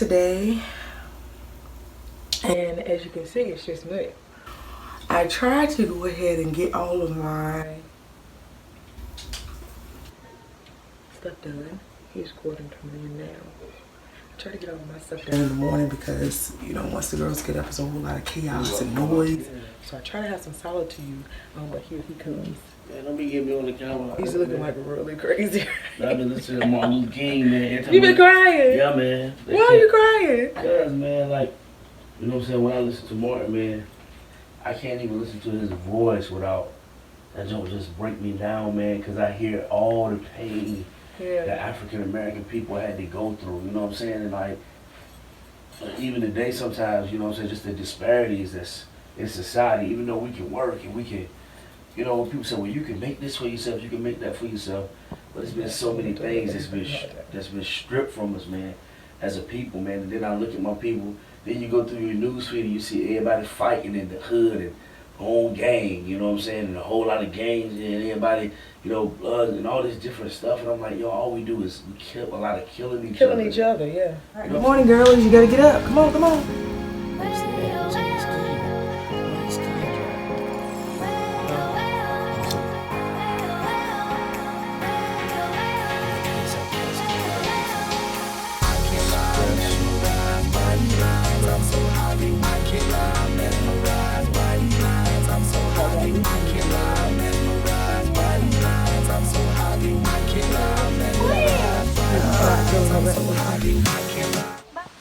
today, and as you can see, it's just me. I tried to go ahead and get all of my stuff done. Here's Gordon coming in now. I try to get all my stuff done in the morning because, you know, once the girls get up, it's a whole lot of chaos and noise. So I try to have some solitude, but here he comes. Man, don't be getting me on the camera. He's looking like really crazy. I've been listening to Martin Luther King, man. You been crying? Yeah, man. Why are you crying? Because, man, like, you know what I'm saying? When I listen to Martin, man, I can't even listen to his voice without that joke just break me down, man, because I hear all the pain that African American people had to go through, you know what I'm saying? And like, even today sometimes, you know what I'm saying, just the disparities that's in society, even though we can work and we can, you know, when people say, well, you can make this for yourself, you can make that for yourself, but there's been so many things that's been stripped from us, man, as a people, man. And then I look at my people, then you go through your news feed and you see everybody fighting in the hood and own gang, you know what I'm saying, and a whole lot of gangs and everybody, you know, blood and all this different stuff. And I'm like, yo, all we do is we kill a lot of killing each other. Killing each other, yeah. Right, good morning, girlies. You gotta get up. Come on, come on.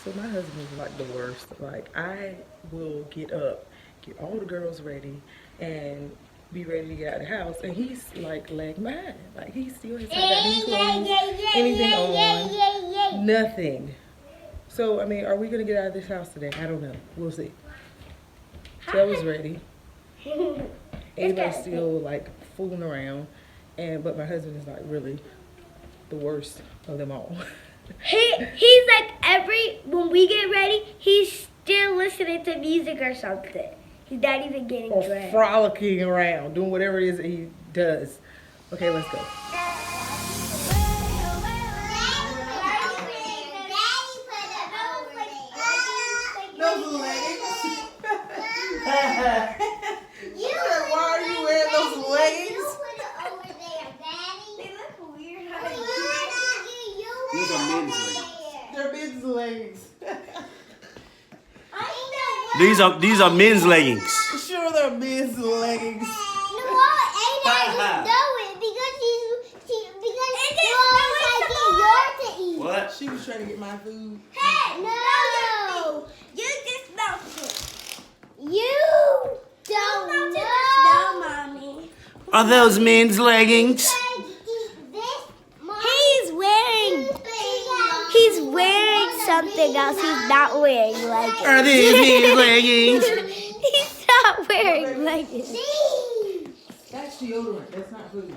So my husband is like the worst. Like, I will get up, get all the girls ready, and be ready to get out of the house, and he's like lagging behind. Like, he still has not got these clothes, anything on, nothing. So, I mean, are we gonna get out of this house today? I don't know. We'll see. Joe's ready. Ava's still like fooling around, but my husband is like really the worst of them all. He's like when we get ready, he's still listening to music or something. He's not even getting or dressed. Frolicking around, doing whatever it is that he does. Okay, let's go. Those leggings. Why are you wearing those leggings? These are men's leggings. They're men's leggings. These are men's leggings. Sure, they're men's leggings. What? She was trying to get my food. Hey, no! You just melted it. You don't know, Mommy. Are those men's leggings? He's wearing something else. He's not wearing leggings. Are these men's leggings? He's not wearing leggings. That's deodorant. That's not food.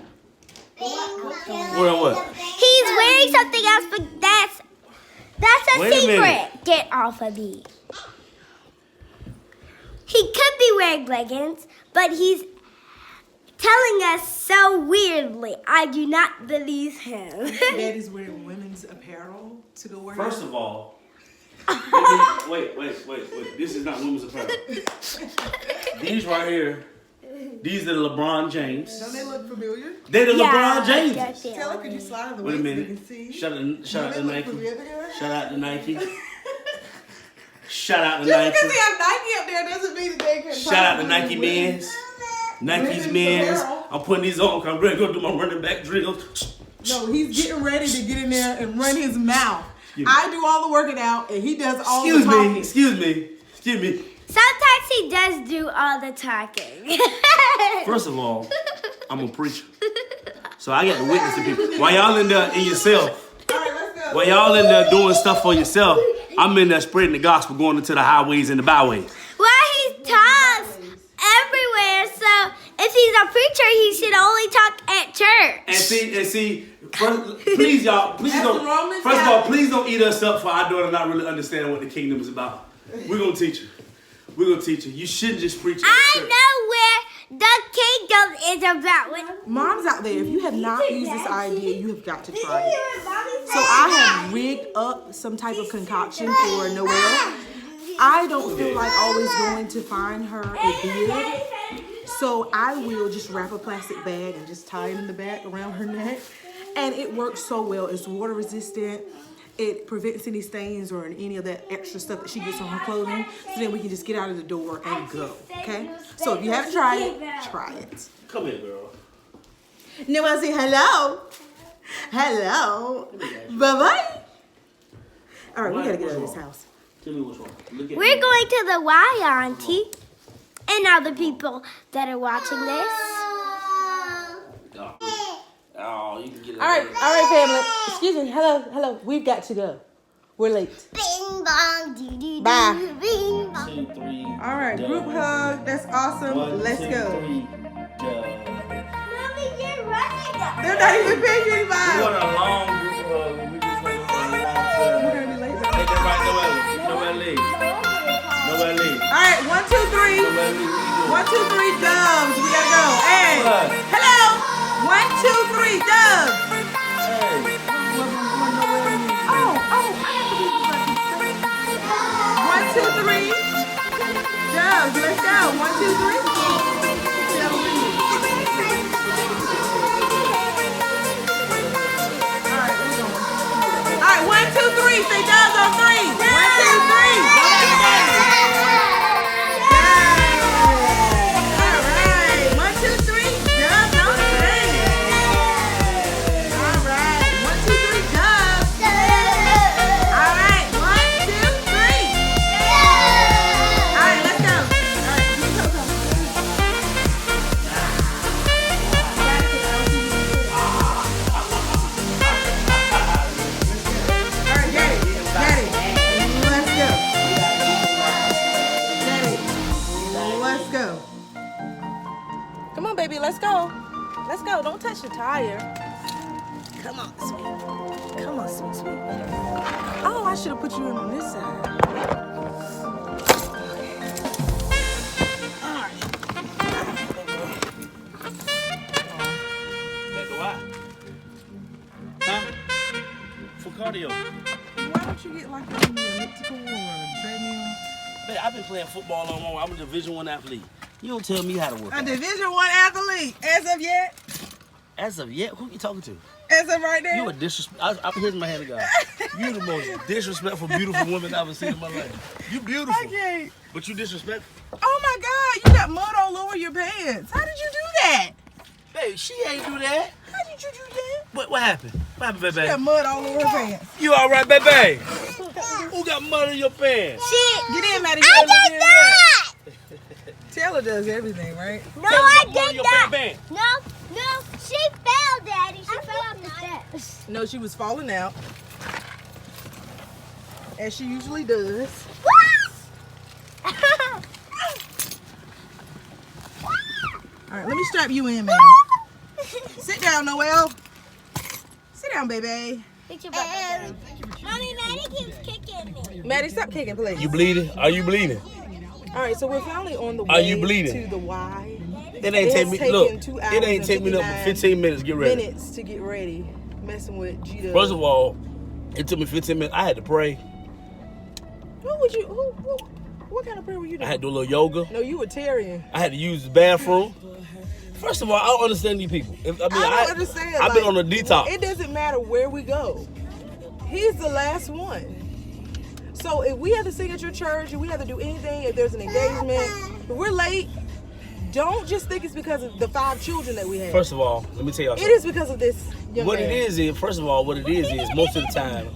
What? He's wearing something else, but that's a Wait a secret. minute. Get off of me. He could be wearing leggings, but he's telling us so weirdly. I do not believe him. Daddy's wearing women's apparel to go work. First of all, wait. This is not women's apparel. These right here, these are the LeBron James. Don't they look familiar? They're the LeBron James. Tell her, could you slide in the Wait a way so minute. we can see? Shout out to Nike. Familiar? Shout out to Nike. Shout out to Just Nike. because they have Nike up there doesn't mean that they can. Shout out to Nike men's. Nike's men's. I'm putting these on because I'm ready to go do my running back drills. No, he's getting ready to get in there and run his mouth. Excuse me. I do all the working out and he does all the talking. Excuse me. Sometimes he does do all the talking. First of all, I'm a preacher. So I got to witness to people. While y'all in there in yourself, All right, let's go. while y'all in there doing stuff for yourself, I'm in there spreading the gospel, going into the highways and the byways. Well, he talks everywhere, so if he's a preacher, he should only talk at church. And see, please y'all, please That's don't. the Roman First of all, Catholic. please don't eat us up for our daughter not really understanding what the kingdom is about. We're gonna teach her. You shouldn't just preach. At I church. know The kingdom is about what? Moms out there, if you have not used this idea, you have got to try it. So I have rigged up some type of concoction for Noelle. I don't feel like always going to find her a beard. So I will just wrap a plastic bag and just tie it in the back around her neck. And it works so well. It's water resistant. It prevents any stains or any of that extra stuff that she gets on her clothing. So then we can just get out of the door and go, okay? So if you haven't tried it, try it. Come here, girl. Noelle, say hello. Hello. Bye-bye. All right, we gotta get out of this house. Tell me what's wrong. Look at We're me. going to the Y, Auntie. And other people that are watching this. Oh, you can get it. All right, family. Excuse me. Hello. We've got to go. We're late. Bing bong, doo doo Bye. doo, bing bong. 2, 3. All right, group hug. That's awesome. 1, Let's 2, go. 3, go. Mommy, you're running. They're not even paying you We anybody. want a long group hug. We just want a long We're time. gonna be late. Take that right, Noelle. Noelle. All right, 1, 2, 3. Noelle, 1, 2, 3, doves. We gotta go. Hey. Hello. 1, 2, 3, doves. Hey. Oh. 1, 2, 3. Doves. Let's go. 1, 2, 3. All right, 1, 2, 3. Say doves on 3. 1, 2, 3. Go back again. Come on, baby, let's go. Let's go. Don't touch the tire. Come on, sweet. Come on, sweet. Oh, I should have put you in on this side. All right. That's why. Huh? For cardio. Why don't you get like an elliptical or a treadmill? Man, I've been playing football all along. I'm a Division I athlete. You don't tell me how to work A out. Division I athlete. As of yet? As of yet, who you talking to? As of right now? You a disrespect. I'm hitting my hand to God. You the most disrespectful, beautiful woman I've ever seen in my life. You beautiful, Okay. but you disrespectful. Oh my God, you got mud all over your pants. How did you do that? Hey, she ain't do that. How did you do that? What happened? What happened, You baby? got mud all over her pants. You all right, baby? Who got mud in your pants? Get in, Maddie. I did not. Taylor does everything, right? No, Taylor I got mud in did your not. pants. No, she fell, Daddy. She fell off the steps. No, she was falling out. As she usually does. All right, let me strap you in, man. Sit down, Noelle. Sit down, baby. Mommy, Maddie keeps kicking me. Maddie, stop kicking, please. You bleeding? Are you bleeding? All right, so we're finally on the way Are you bleeding? to the Y. It ain't It take has me. taken Look, 2 it hours ain't and take me nothing but 15 minutes to get ready. Minutes to get ready. Messing with G. First of all, it took me 15 minutes. I had to pray. What kind of prayer were you doing? I had to do a little yoga. No, you were tarrying. I had to use the bathroom. First of all, I don't understand these people. I don't understand. I've been on a detox. It doesn't matter where we go. He's the last one. So if we have to sing at your church, if we have to do anything, if there's an engagement, if we're late, don't just think it's because of the 5 children that we have. First of all, let me tell y'all It something. is because of this young What man. it is, first of all, what it is most of the time,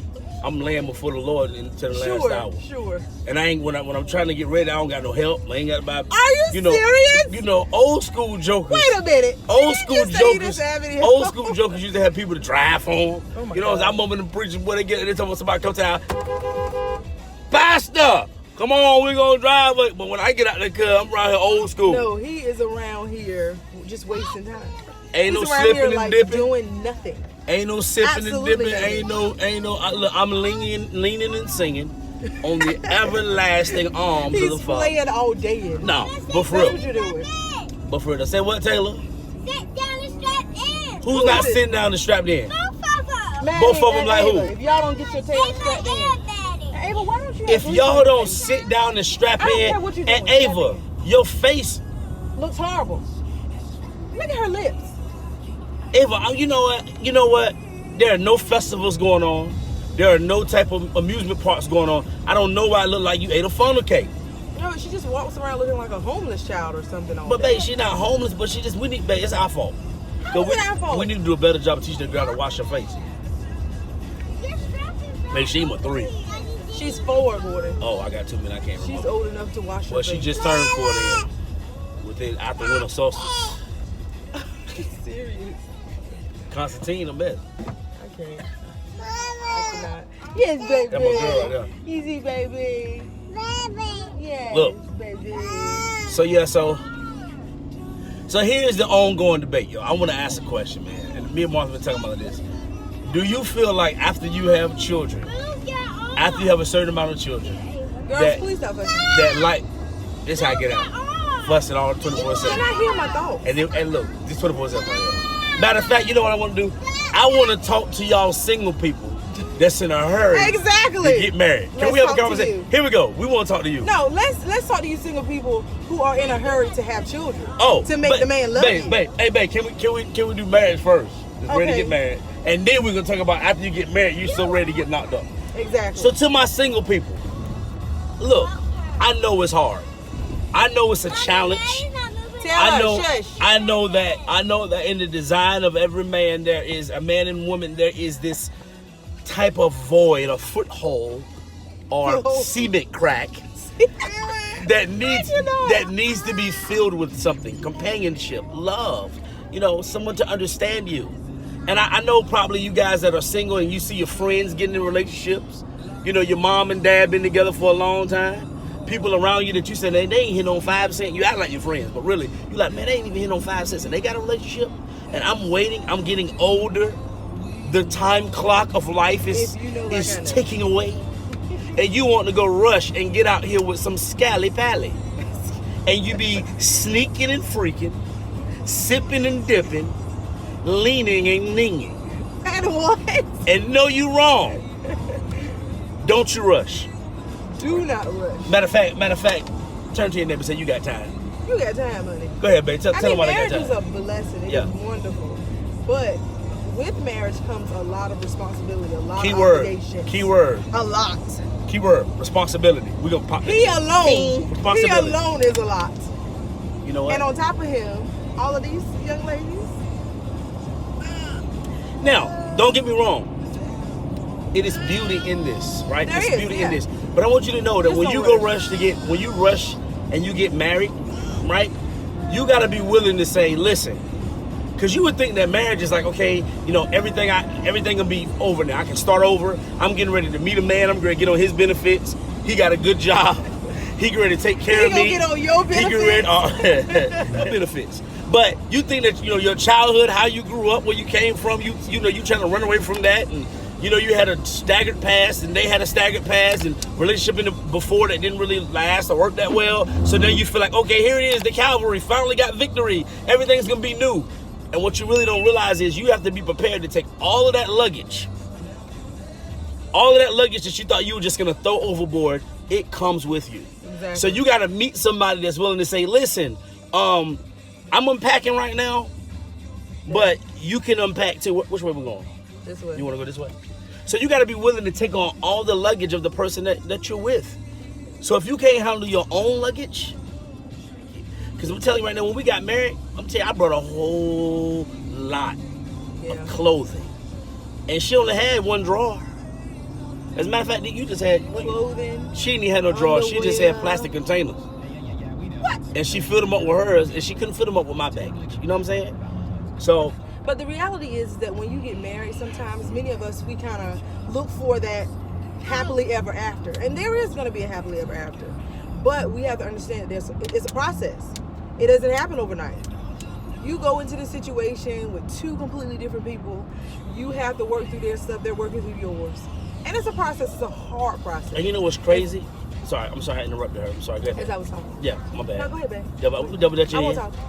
I'm laying before the Lord until the last hour. Sure. And I ain't when I'm trying to get ready, I don't got no help. I ain't got about. Are you serious? You know, old school jokers. Wait a minute. Old Did school you just say you jokers. didn't have any Old help? school jokers used to have people to drive home. Oh my you know, God. I'm over the preaching when they get this time somebody come to the house. Pastor, come on, we gonna drive. But when I get out the car, I'm around here old school. No, he is around here just wasting time. Ain't He's no around slipping here and like dipping. doing nothing. Ain't no sipping Absolutely and dipping. Ain't no. Look, I'm leaning and singing on the everlasting arms of the He's Father. playing all day. No, but for That's what real. you're doing. But for real, say what, Taylor? Sit down and strap in. Who's not sitting down and strapped in? Both of them. Both of them like who? If y'all don't get your tail strapped in. And Daddy. Ava, why don't you? If y'all don't sit down and strap I don't in, care what you and doing, Ava, your face, looks horrible. Look at her lips. Ava, you know what? You know what? There are no festivals going on. There are no type of amusement parks going on. I don't know why it look like you ate a funnel cake. No, she just walks around looking like a homeless child or something. But babe, she's not homeless, but babe, it's our fault. How is it our fault? We need to do a better job of teaching the girl to wash her face. Maybe she's a 3. She's 4, Gordon. Oh, I got 2 minutes. I can't remember. She's old enough to wash her Well, face. she just turned 4 then. Within after winter solstice. Serious. Constantine, I'm bet. I can't. I cannot. Yes, baby. That's my girl right there. Easy, baby. Yes, Look. baby. So yeah, so here's the ongoing debate, yo. I want to ask a question, man. And me and Martha been talking about this. Do you feel like after you have children, after you have a certain amount of children, Girls, please stop fussing. that like this how I get out, fussing all 24/7. Can I hear my thoughts? And look, this 24/7 right here. Matter of fact, you know what I want to do? I want to talk to y'all single people that's in a hurry Exactly. to get married. Can Let's we have a talk to conversation? you. Here we go. We want to talk to you. No, let's talk to you single people who are in a hurry to have children. Oh, to make the man love you. Babe, hey, babe, can we do marriage first? Just ready to Okay. get married, and then we're gonna talk about after you get married, you're so ready to get knocked up. Exactly. So to my single people, look, I know it's hard. I know it's a challenge. Tell I her, know, shush. I know that in the design of every man, there is a man and woman. There is this type of void, a foothold, or cement crack that needs to be filled with something: companionship, love. You know, someone to understand you. And I know probably you guys that are single and you see your friends getting in relationships. You know, your mom and dad been together for a long time. People around you that you said they ain't hit on 5 cents. You act like your friends, but really, you like, man, they ain't even hit on 5 cents. And they got a relationship. And I'm waiting. I'm getting older. The time clock of life is ticking away. And you want to go rush and get out here with some scally pally. And you be sneaking and freaking, sipping and dipping, leaning and ninging. And what? And know you wrong. Don't you rush. Do not rush. Matter of fact, turn to your neighbor and say, you got time. You got time, honey. Go ahead, babe. Tell them why they got marriage is time. a blessing. It Yeah. is wonderful. But with marriage comes a lot of responsibility, a lot of Keyword. obligations. Keyword. A lot. Keyword. Responsibility. We're going to pop He that. alone. Responsibility. He alone is a lot. You know what? And on top of him, all of these young ladies. Now, don't get me wrong. It is beauty in this, right? There There's is, beauty yeah. in this. But I want you to know that Just when don't you rush. when you rush and you get married, right? You got to be willing to say, listen, because you would think that marriage is like, okay, you know, everything will be over now. I can start over. I'm getting ready to meet a man. I'm going to get on his benefits. He got a good job. He getting ready to take care of me. He gonna get on your benefits. He getting ready benefits. But you think that, you know, your childhood, how you grew up, where you came from, you know, you trying to run away from that, and you know, you had a staggered past, and they had a staggered past, and relationship before that didn't really last or work that well. So then you feel like, okay, here it is, the cavalry finally got victory. Everything's gonna be new. And what you really don't realize is you have to be prepared to take all of that luggage that you thought you were just gonna throw overboard. It comes with you. Exactly. So you gotta meet somebody that's willing to say, listen, I'm unpacking right now, but you can unpack too. Which way we going? This way. You want to go this way? So you got to be willing to take on all the luggage of the person that you're with. So if you can't handle your own luggage, because I'm telling you right now, when we got married, I'm telling you, I brought a whole lot of clothing. And she only had one drawer. As a matter of fact, you just had clothing. She didn't even have no drawers. She just had underwear. plastic containers. What? And she filled them up with hers, and she couldn't fill them up with my baggage. You know what I'm saying? So... But the reality is that when you get married, sometimes many of us, we kind of look for that happily ever after. And there is going to be a happily ever after. But we have to understand that it's a process. It doesn't happen overnight. You go into this situation with 2 completely different people. You have to work through their stuff. They're working through yours. And it's a process. It's a hard process. And you know what's crazy? I'm sorry I interrupted her. I'm sorry. Go ahead. As I was talking. Yeah, my bad. No, go ahead, babe. Double that I your won't head. talk.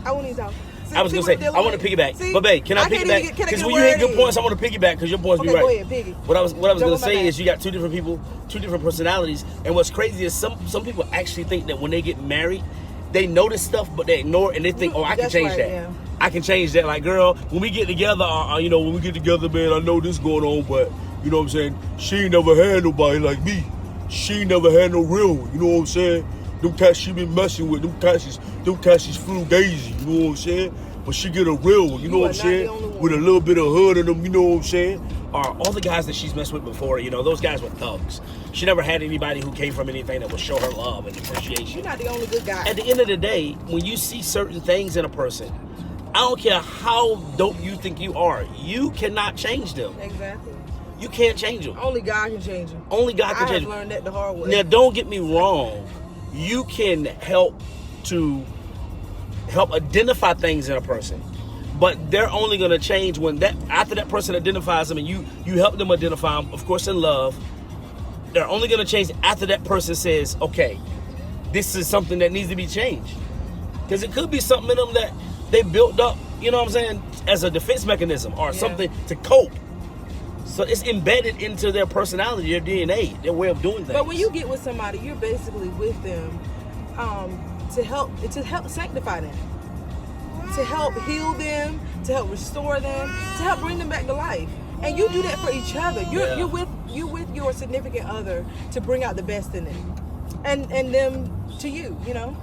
I won't even talk. I was gonna say, I want to piggyback, but babe, can I piggyback? Because when you hit good points, I want to piggyback because your points be right. Go ahead, piggy. What I was gonna say is you got two different people, two different personalities, and what's crazy is some people actually think that when they get married, they notice stuff, but they ignore it and they think, oh, I can change that. Yeah. I can change that. Like, girl, when we get together, you know, man, I know this going on, but you know what I'm saying? She ain't never had nobody like me. She ain't never had no real one. You know what I'm saying? Them cats she been messing with, them cats is fugazi, you know what I'm saying? But she get a real one, you know what I'm saying? With a little bit of hood in them, you know what I'm saying? All the guys that she's messed with before, you know, those guys were thugs. She never had anybody who came from anything that would show her love and appreciation. You're not the only good guy. At the end of the day, when you see certain things in a person, I don't care how dope you think you are, you cannot change them. Exactly. You can't change them. Only God can change them. Only God can change them. I have learned that the hard way. Now, don't get me wrong. You can help identify things in a person, but they're only going to change when after that person identifies them and you help them identify them, of course, in love. They're only going to change after that person says, okay, this is something that needs to be changed. Because it could be something in them that they built up, you know what I'm saying, as a defense mechanism or something to cope. So it's embedded into their personality, their DNA, their way of doing things. But when you get with somebody, you're basically with them to help sanctify them, to help heal them, to help restore them, to help bring them back to life. And you do that for each other. You're with your significant other to bring out the best in them, and them to you, you know.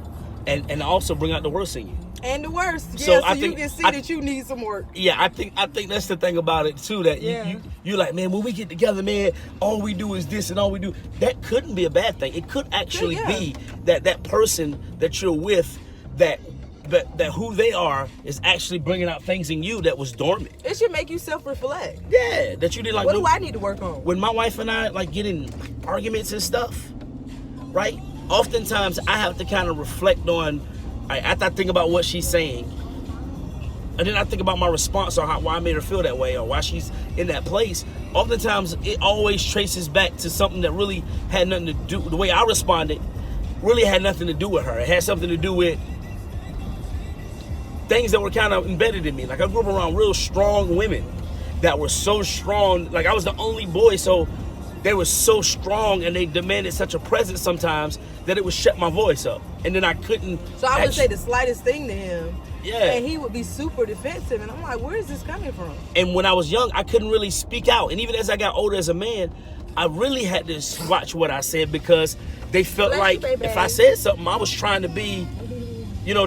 And also bring out the worst in you. And the worst, so you can see that you need some work. Yeah, I think that's the thing about it too. That you like, man, when we get together, man, all we do is this and all we do. That couldn't be a bad thing. It could actually be that person that you're with, that who they are is actually bringing out things in you that was dormant. It should make you self-reflect. Yeah, that you did like. What do I need to work on? When my wife and I like get in arguments and stuff, right? Oftentimes I have to kind of reflect on. After I think about what she's saying, and then I think about my response or why I made her feel that way or why she's in that place. Oftentimes, it always traces back to something that really had nothing to do. The way I responded really had nothing to do with her. It had something to do with things that were kind of embedded in me. Like I grew up around real strong women that were so strong. Like I was the only boy, so they were so strong and they demanded such a presence sometimes that it would shut my voice up. And then I couldn't. So I would say the slightest thing to him. Yeah. And he would be super defensive. And I'm like, where is this coming from? And when I was young, I couldn't really speak out. And even as I got older as a man, I really had to watch what I said because they felt if I said something, I was trying to be,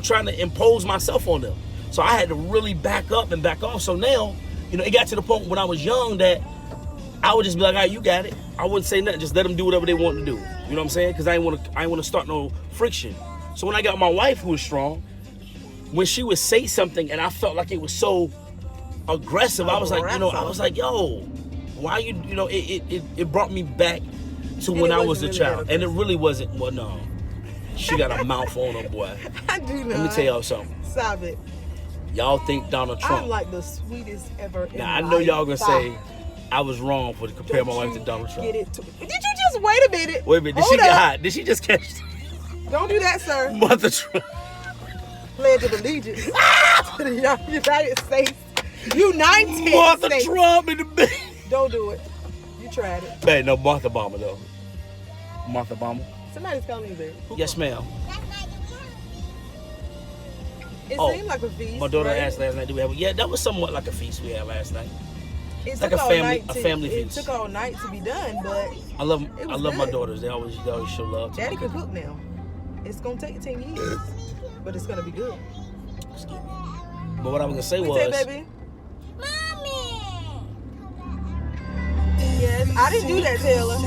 trying to impose myself on them. So I had to really back up and back off. So now, it got to the point when I was young that I would just be like, all right, you got it. I wouldn't say nothing. Just let them do whatever they want to do. You know what I'm saying? Because I ain't want to start no friction. So when I got my wife who was strong, when she would say something and I felt like it was so aggressive, I was like, yo, why you, it brought me back to when I was a child. And it really wasn't, well, no. She got a mouth on her, boy. I do not. Let me tell y'all something. Stop it. Y'all think Donald Trump. I'm like the sweetest ever in Now, I know y'all gonna say I was wrong for comparing my wife to Donald Trump. Did you just wait a minute? Wait a minute. Did she get hot? Did she just catch? Don't do that, sir. Mother Trump. Pledge of allegiance to the United States. United Martha States. Trump in the bed. Don't do it. You tried it. Man, no, Martha Obama though. Martha Obama. Somebody's calling you there. Yes, ma'am. It seemed like a feast. My daughter right? asked last night, do we have? Yeah, that was somewhat like a feast we had last night. It like took a family feast. It took all night to be done, but I love my good. daughters. They always show love. Daddy can cook now. It's gonna take 10 years, but it's gonna be good. But what I was gonna say was, baby, Mommy. Yes, I didn't do that, Taylor.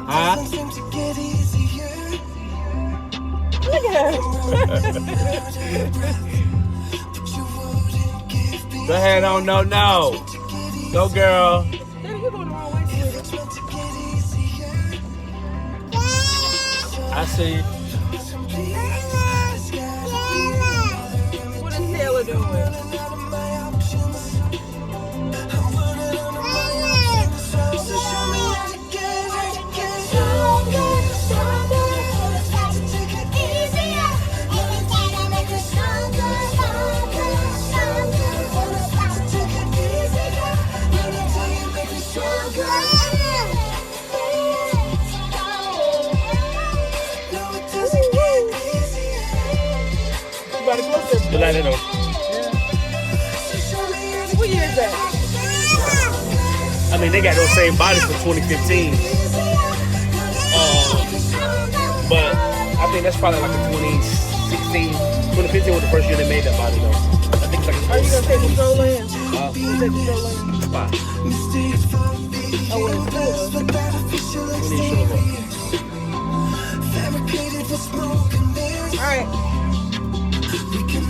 Huh? Look at her. Go ahead, no. Go, girl. Daddy, you're going the wrong way, sweetie. I see. What is Taylor doing? like that though. What year is that? I mean, they got those same bodies for 2015. But I think that's probably like a 2016. 2015 was the first year they made that body though. I think it's like Are you gonna take the stroller in? uh, You gonna take the stroller in? spot. Oh, well, it's cool. We need to show up. All right.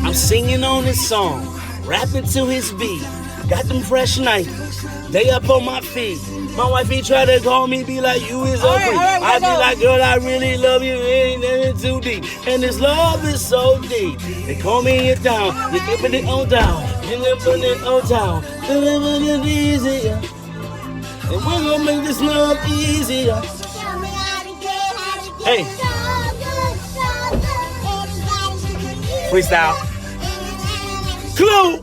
I'm singing on this song, rapping to his beat. Got them fresh Nikes, they up on my feet. My wife, he try to call me, be like, you is a All right, freak. all right, I be go. like, girl, I really love you, it ain't too deep. And this love is so deep. They call me it down, you keeping it on down. You living it on down, you living it easier. And we're gonna make this love easier. Hey. Freestyle. Clue.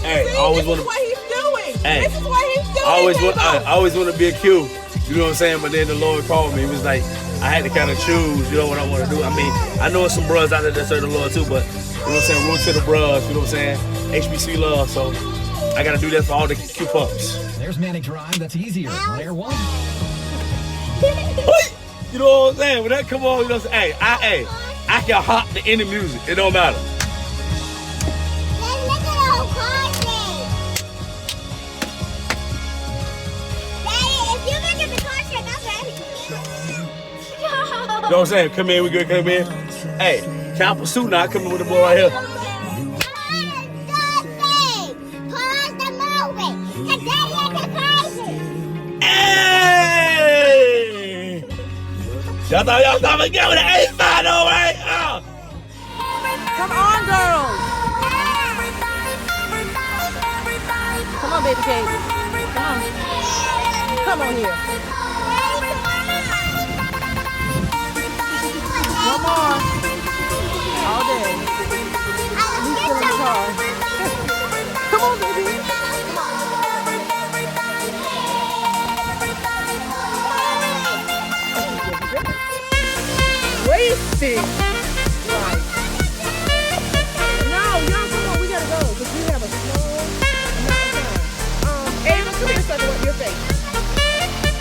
Hey, I always want to. What he's doing. Hey, This is what he's doing. I always want to be a Q. You know what I'm saying? But then the Lord called me. He was like, I had to kind of choose, you know, what I want to do. I mean, I know it's some bros out there that serve the Lord too, but you know what I'm saying? Root to the bros, you know what I'm saying? HBC love, so I got to do that for all the Q pumps. There's Manic Drive. That's easier. Layer 1. You know what I'm saying? When that come on, you know what I'm saying? Hey, I can hop to any music. It don't matter. You know what I'm saying? Come in, we good, come in. Hey, Cal Pursuit now, coming with the boy right here. Hey! Y'all thought y'all stopping again with an 8-5 though, right? Come on, girls. Come on, baby Kate. Come on here. Come on. All day. He's still in the car. Come on, baby. Wasting. Right. No, y'all, come on. We gotta go because we have a small amount of time. Ava, come here so I can wipe your face.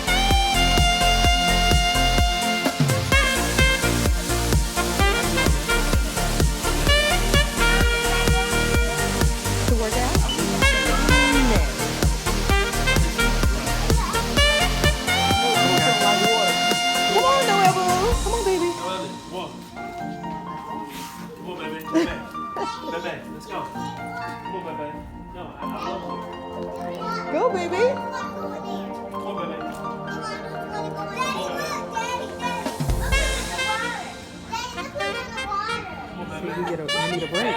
To work out? No. Come on, Noelle, boo. Come on, baby. Come on, baby. Baby, let's go. Come on, baby. No, I love you. Go, baby. Come on, baby. We need a break.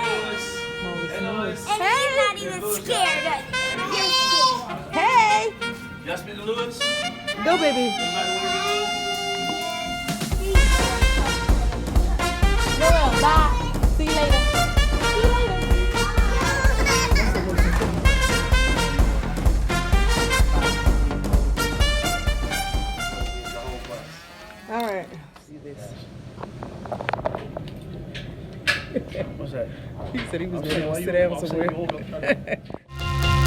And he's not even scared. Hey! Y'all speak to Lewis? Go, baby. Everybody want to be Lewis? Noelle, bye. See you later. All right. See this. What's that? He said he was I'm ready saying, why to you- sit down I'm saying, somewhere. you hold up.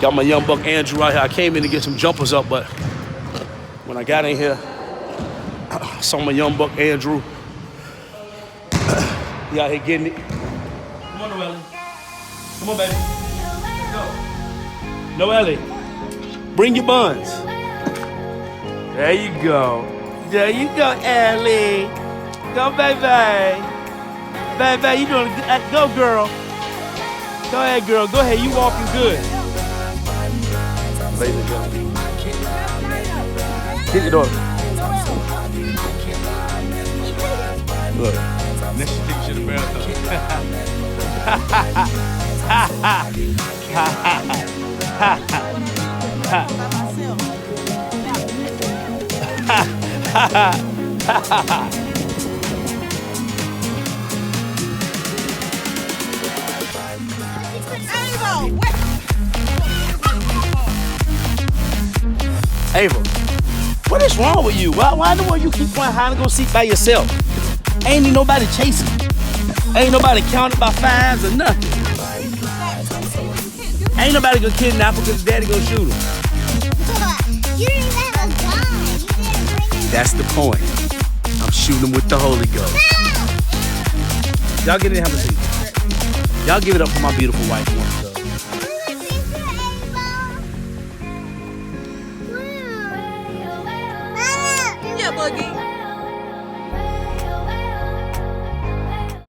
Got my young buck Andrew out here. I came in to get some jumpers up, but when I got in here, I saw my young buck Andrew. He out here getting it. Come on, Noelle. Come on, baby. Let's go. Noelle, bring your buns. There you go. There you go, Ellie. Go, baby. Baby, you doing good. Go, girl. Go ahead, girl. Go ahead. You walking good. ladies and gentlemen. Get your daughter. Look. Next you think you should have Ava, what is wrong with you? Why in the world you keep going hide and go seek by yourself? Ain't nobody chasing. Ain't nobody counting by fives or nothing. Ain't nobody gonna kidnap her because daddy gonna shoot him. You didn't even have a gun. You didn't bring it. That's the point. I'm shooting with the Holy Ghost. Y'all get in and have a seat. Y'all give it up for my beautiful wife once, though. Yeah, Boogie.